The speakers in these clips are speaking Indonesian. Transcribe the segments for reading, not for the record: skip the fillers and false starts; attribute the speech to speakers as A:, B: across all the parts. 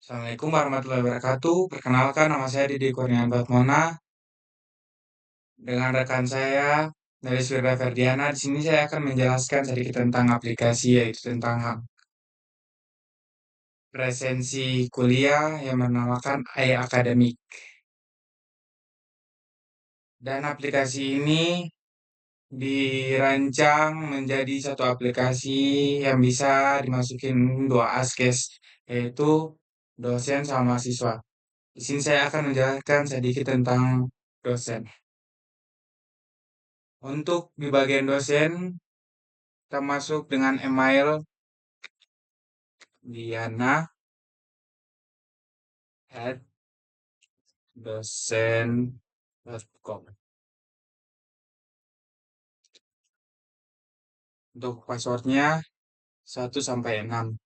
A: Assalamualaikum warahmatullahi wabarakatuh. Perkenalkan, nama saya Didi Kurnia Batmona. Dengan rekan saya, Nelis Firda Ferdiana. Di sini saya akan menjelaskan sedikit tentang aplikasi, yaitu tentang presensi kuliah yang bernamakan iAcademic. Dan aplikasi ini dirancang menjadi satu aplikasi yang bisa dimasukin dua askes, yaitu dosen sama mahasiswa. Di sini saya akan menjelaskan sedikit tentang dosen. Untuk di bagian dosen, kita masuk dengan email diana@dosen.com. Untuk passwordnya 1 sampai 6.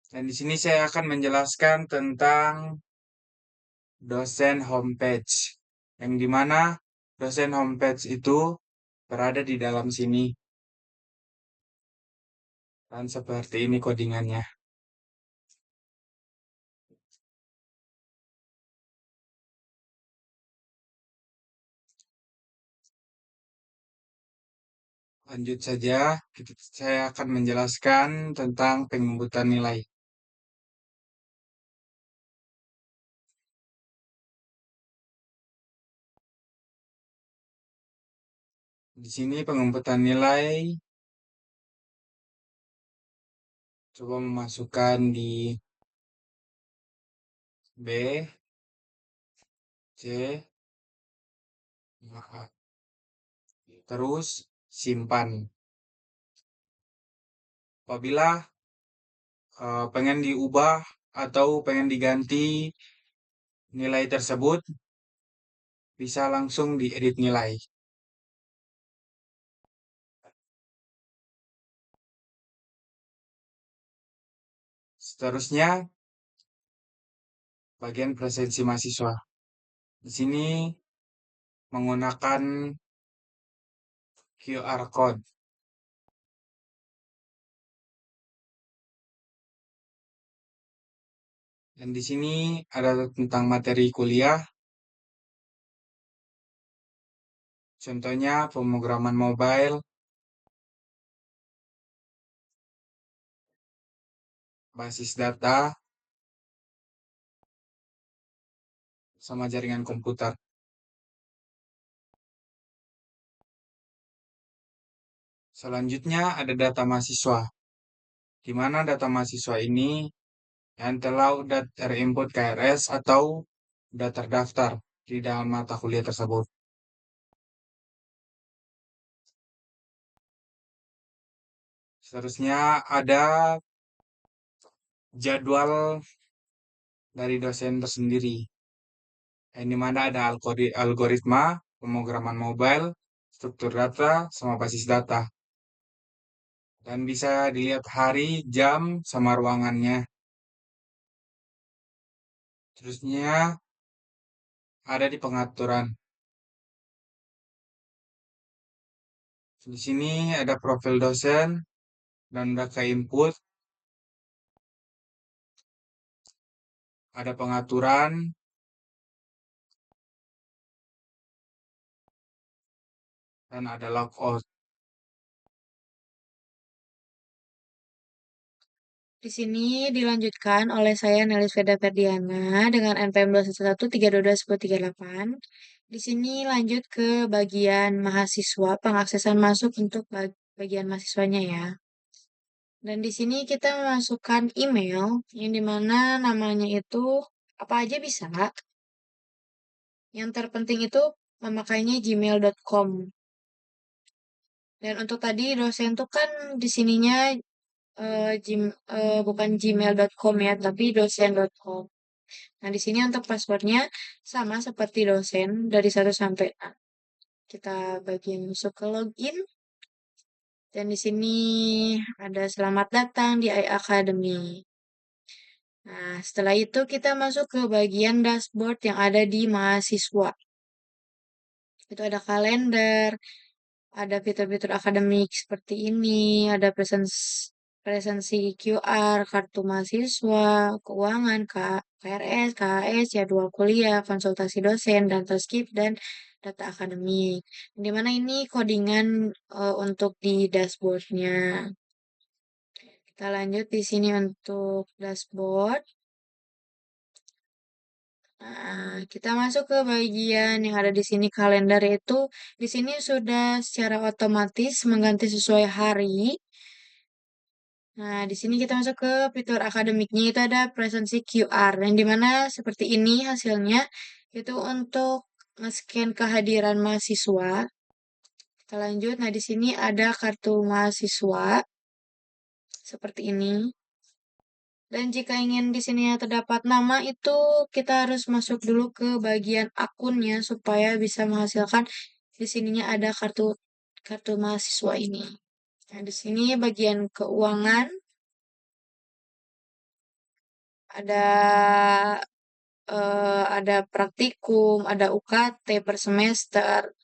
A: Dan di sini saya akan menjelaskan tentang dosen homepage. Yang dimana dosen homepage itu berada di dalam sini. Dan seperti ini codingannya. Lanjut saja, saya akan menjelaskan tentang penyebutan nilai. Di sini pengembutan nilai, coba memasukkan di B, C, terus simpan. Apabila pengen diubah atau pengen diganti nilai tersebut, bisa langsung diedit nilai. Seterusnya, bagian presensi mahasiswa. Di sini menggunakan QR code. Dan di sini ada tentang materi kuliah. Contohnya pemrograman mobile, basis data, sama jaringan komputer. Selanjutnya ada data mahasiswa, di mana data mahasiswa ini yang telah udah terinput KRS atau udah terdaftar di dalam mata kuliah tersebut. Seterusnya ada jadwal dari dosen tersendiri, yang dimana ada algoritma, pemrograman mobile, struktur data, sama basis data. Dan bisa dilihat hari, jam, sama ruangannya. Terusnya ada di pengaturan. Di sini ada profil dosen dan data input, ada pengaturan, dan ada logout.
B: Di sini dilanjutkan oleh saya Nelis Veda Ferdiana dengan NPM 211322138. Di sini lanjut ke bagian mahasiswa, pengaksesan masuk untuk bagian mahasiswanya ya. Dan di sini kita memasukkan email yang dimana namanya itu apa aja bisa. Yang terpenting itu memakainya gmail.com. Dan untuk tadi dosen tuh kan di sininya bukan gmail.com ya, tapi dosen.com. Nah, di sini untuk passwordnya sama seperti dosen dari 1 sampai 6. Kita bagian masuk ke login. Dan di sini ada selamat datang di iAcademy. Nah, setelah itu kita masuk ke bagian dashboard yang ada di mahasiswa. Itu ada kalender, ada fitur-fitur akademik seperti ini, ada presensi QR, kartu mahasiswa, keuangan, KRS, KHS, jadwal kuliah, konsultasi dosen, dan transkrip dan data akademik. Di mana ini codingan untuk di dashboardnya. Kita lanjut di sini untuk dashboard. Nah, kita masuk ke bagian yang ada di sini kalender, yaitu di sini sudah secara otomatis mengganti sesuai hari. Nah, di sini kita masuk ke fitur akademiknya, itu ada presensi QR yang dimana seperti ini hasilnya, itu untuk nge-scan kehadiran mahasiswa. Kita lanjut. Nah, di sini ada kartu mahasiswa seperti ini. Dan jika ingin di sini terdapat nama, itu kita harus masuk dulu ke bagian akunnya supaya bisa menghasilkan di sininya ada kartu kartu mahasiswa ini. Nah, di sini bagian keuangan ada ada praktikum, ada UKT per semester.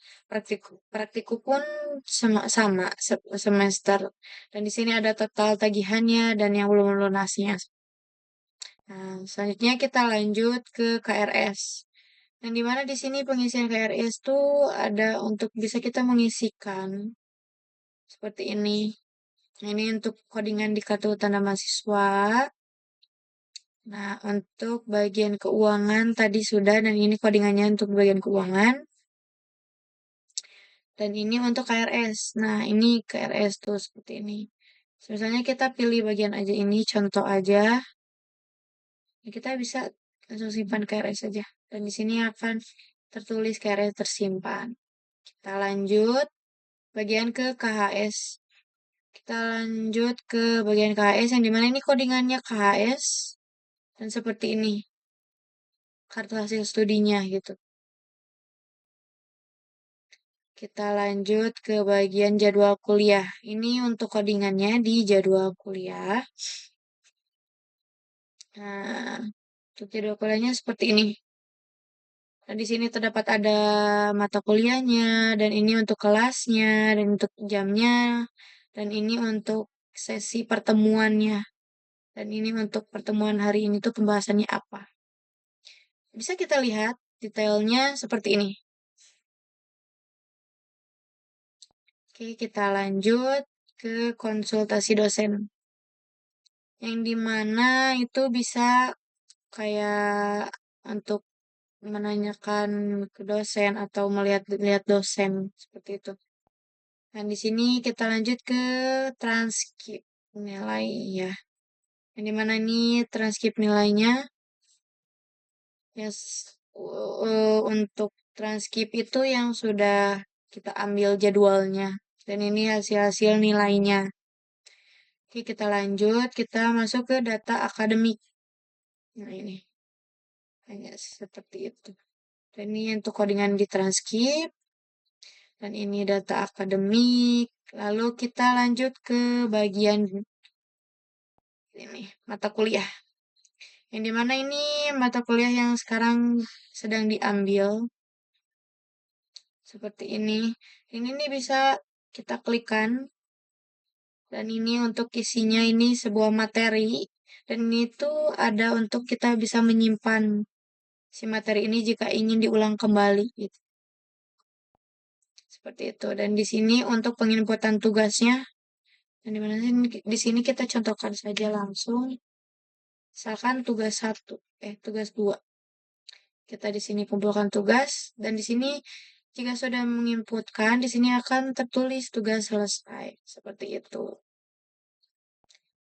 B: Praktikum pun sama semester. Dan di sini ada total tagihannya dan yang belum lunasnya. Nah, selanjutnya kita lanjut ke KRS. Yang dimana di sini pengisian KRS itu ada untuk bisa kita mengisikan seperti ini. Nah, ini untuk codingan di kartu tanda mahasiswa. Nah, untuk bagian keuangan tadi sudah, dan ini codingannya untuk bagian keuangan. Dan ini untuk KRS. Nah, ini KRS tuh seperti ini. Misalnya kita pilih bagian aja ini, contoh aja. Ya, kita bisa langsung simpan KRS saja. Dan di sini akan tertulis KRS tersimpan. Kita lanjut bagian ke KHS. Kita lanjut ke bagian KHS yang dimana ini codingannya KHS. Dan seperti ini. Kartu hasil studinya gitu. Kita lanjut ke bagian jadwal kuliah. Ini untuk codingannya di jadwal kuliah. Nah, untuk jadwal kuliahnya seperti ini. Dan di sini terdapat ada mata kuliahnya, dan ini untuk kelasnya, dan untuk jamnya, dan ini untuk sesi pertemuannya, dan ini untuk pertemuan hari ini tuh pembahasannya apa. Bisa kita lihat detailnya seperti ini. Oke, kita lanjut ke konsultasi dosen. Yang dimana itu bisa kayak untuk menanyakan ke dosen atau melihat dosen seperti itu. Dan di sini kita lanjut ke transkrip nilai ya. Yang dimana ini transkrip nilainya ya untuk transkrip itu yang sudah kita ambil jadwalnya. Dan ini hasil-hasil nilainya. Oke, kita lanjut. Kita masuk ke data akademik. Nah, ini hanya seperti itu. Dan ini untuk codingan di transkrip. Dan ini data akademik. Lalu kita lanjut ke bagian ini, mata kuliah. Yang dimana ini mata kuliah yang sekarang sedang diambil. Seperti ini. Ini nih bisa kita klikkan. Dan ini untuk isinya ini sebuah materi. Dan ini tuh ada untuk kita bisa menyimpan si materi ini jika ingin diulang kembali. Gitu. Seperti itu. Dan di sini untuk penginputan tugasnya. Dan dimana di sini kita contohkan saja langsung. Misalkan tugas satu, tugas dua. Kita di sini kumpulkan tugas, dan di sini jika sudah menginputkan, di sini akan tertulis tugas selesai. Seperti itu.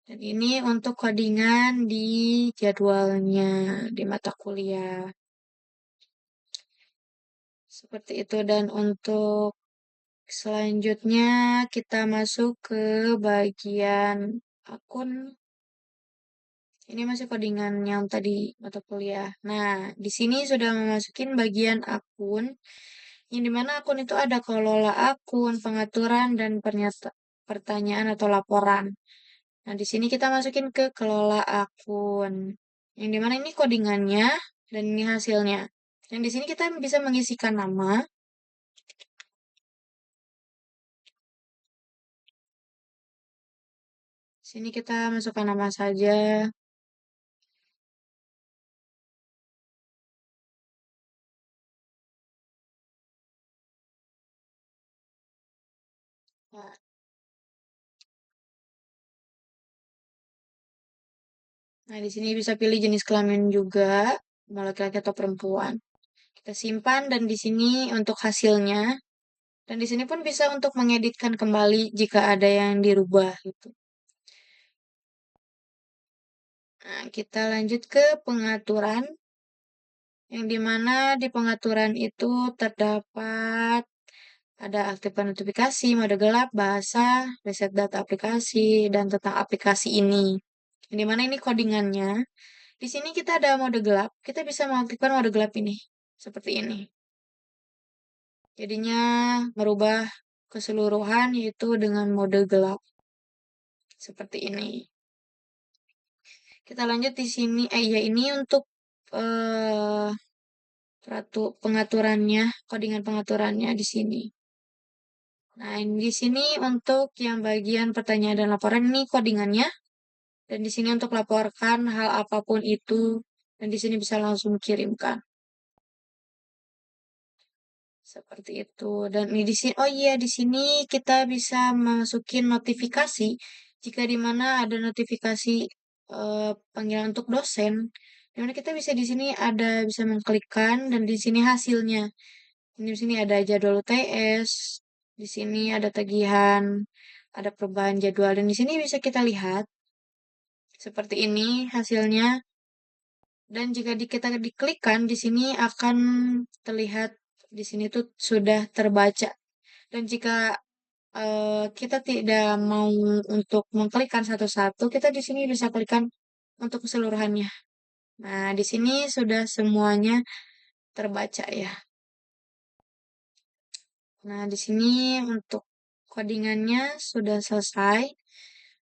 B: Dan ini untuk codingan di jadwalnya, di mata kuliah. Seperti itu. Dan untuk selanjutnya kita masuk ke bagian akun. Ini masih codingan yang tadi mata kuliah. Nah, di sini sudah memasukin bagian akun, yang dimana akun itu ada kelola akun, pengaturan, dan pertanyaan atau laporan. Nah, di sini kita masukin ke kelola akun. Yang dimana ini codingannya dan ini hasilnya. Dan di sini kita bisa mengisikan nama. Sini kita masukkan nama saja. Nah, nah, di sini bisa pilih jenis kelamin juga, mau laki-laki atau perempuan. Kita simpan dan di sini untuk hasilnya. Dan di sini pun bisa untuk mengeditkan kembali jika ada yang dirubah gitu. Nah, kita lanjut ke pengaturan, yang dimana di pengaturan itu terdapat ada aktifkan notifikasi, mode gelap, bahasa, reset data aplikasi, dan tentang aplikasi ini. Yang dimana ini codingannya. Di sini kita ada mode gelap, kita bisa mengaktifkan mode gelap ini, seperti ini. Jadinya merubah keseluruhan yaitu dengan mode gelap, seperti ini. Kita lanjut di sini, ya ini untuk eh, pengaturannya, codingan pengaturannya di sini. Nah, ini di sini untuk yang bagian pertanyaan dan laporan ini codingannya. Dan di sini untuk laporkan hal apapun itu. Dan di sini bisa langsung kirimkan. Seperti itu. Dan ini di sini, oh iya, di sini kita bisa masukin notifikasi jika di mana ada notifikasi panggilan untuk dosen. Dimana kita bisa di sini ada bisa mengklikkan dan di sini hasilnya. Ini di sini ada jadwal UTS, di sini ada tagihan, ada perubahan jadwal dan di sini bisa kita lihat seperti ini hasilnya. Dan jika kita diklikkan di sini akan terlihat di sini tuh sudah terbaca. Dan jika kita tidak mau untuk mengklikkan satu-satu, kita di sini bisa klikkan untuk keseluruhannya. Nah, di sini sudah semuanya terbaca ya. Nah, di sini untuk codingannya sudah selesai.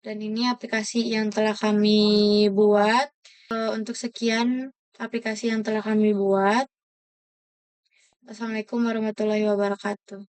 B: Dan ini aplikasi yang telah kami buat. Untuk sekian aplikasi yang telah kami buat. Assalamualaikum warahmatullahi wabarakatuh.